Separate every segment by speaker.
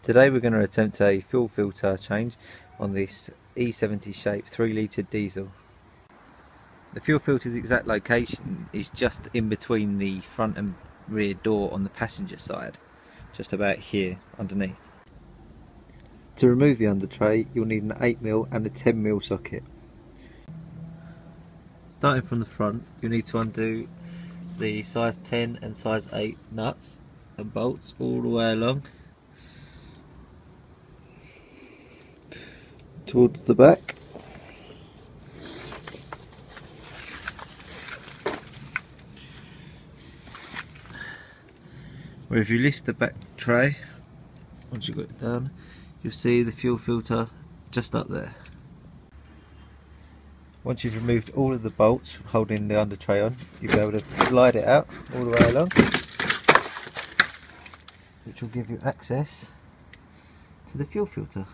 Speaker 1: Today we're going to attempt a fuel filter change on this E70 shape 3 litre diesel. The fuel filter's exact location is just in between the front and rear door on the passenger side, just about here underneath. To remove the under tray you'll need an 8mm and a 10mm socket. Starting from the front you'll need to undo the size 10 and size 8 nuts and bolts all the way along towards the back. Where if you lift the back tray, once you've got it done, you'll see the fuel filter just up there. Once you've removed all of the bolts holding the under tray on, you'll be able to slide it out all the way along, which will give you access to the fuel filter.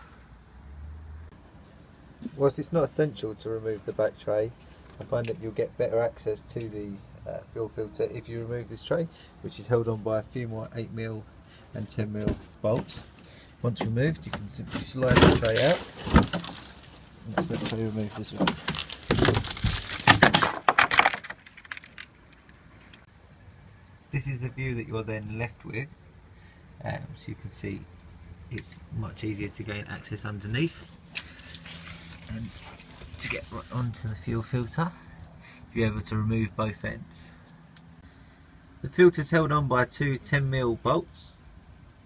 Speaker 1: Whilst it's not essential to remove the back tray, I find that you'll get better access to the fuel filter if you remove this tray, which is held on by a few more 8mm and 10mm bolts. Once removed, you can simply slide the tray out. Let's let the tray remove this one. This is the view that you're then left with, so you can see it's much easier to gain access underneath. And to get right onto the fuel filter, you'll be able to remove both ends. The filter is held on by two 10mm bolts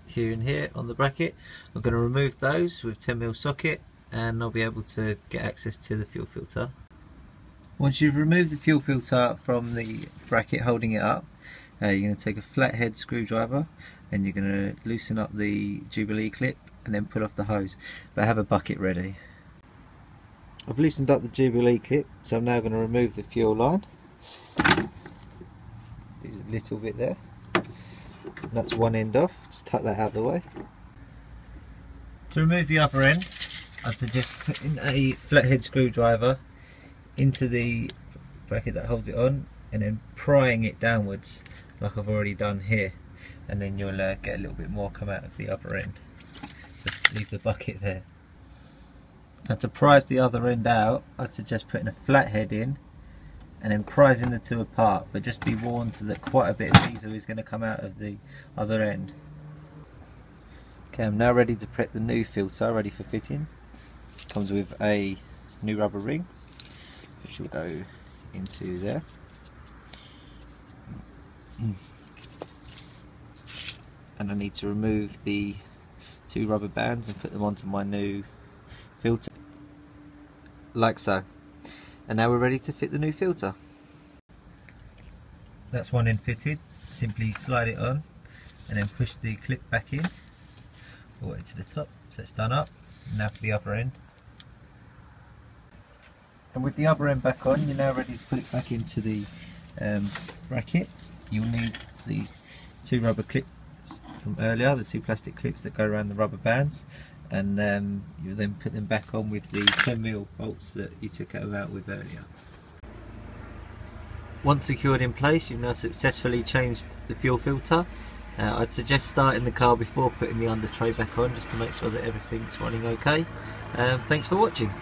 Speaker 1: here and here on the bracket. I'm going to remove those with 10mm socket and I'll be able to get access to the fuel filter. Once you've removed the fuel filter from the bracket holding it up, you're going to take a flathead screwdriver and you're going to loosen up the Jubilee clip and then pull off the hose, but have a bucket ready. I've loosened up the Jubilee clip, so I'm now going to remove the fuel line. There's a little bit there. That's one end off, just tuck that out of the way. To remove the upper end, I'd suggest putting a flathead screwdriver into the bracket that holds it on and then prying it downwards like I've already done here, and then you'll get a little bit more come out of the upper end. So leave the bucket there. Now to prise the other end out, I'd suggest putting a flathead in and then prising the two apart, but just be warned that quite a bit of diesel is going to come out of the other end. Okay, I'm now ready to prep the new filter, ready for fitting. Comes with a new rubber ring, which will go into there. And I need to remove the two rubber bands and put them onto my new filter, like so. And now we're ready to fit the new filter. That's one end fitted. Simply slide it on and then push the clip back in all the way to the top, so it's done up. And now for the other end. And with the other end back on, you're now ready to put it back into the bracket. You'll need the two rubber clips from earlier, the two plastic clips that go around the rubber bands, and you then put them back on with the 10mm bolts that you took it out with earlier. Once secured in place, you've now successfully changed the fuel filter. I'd suggest starting the car before putting the under tray back on, just to make sure that everything's running okay. Thanks for watching.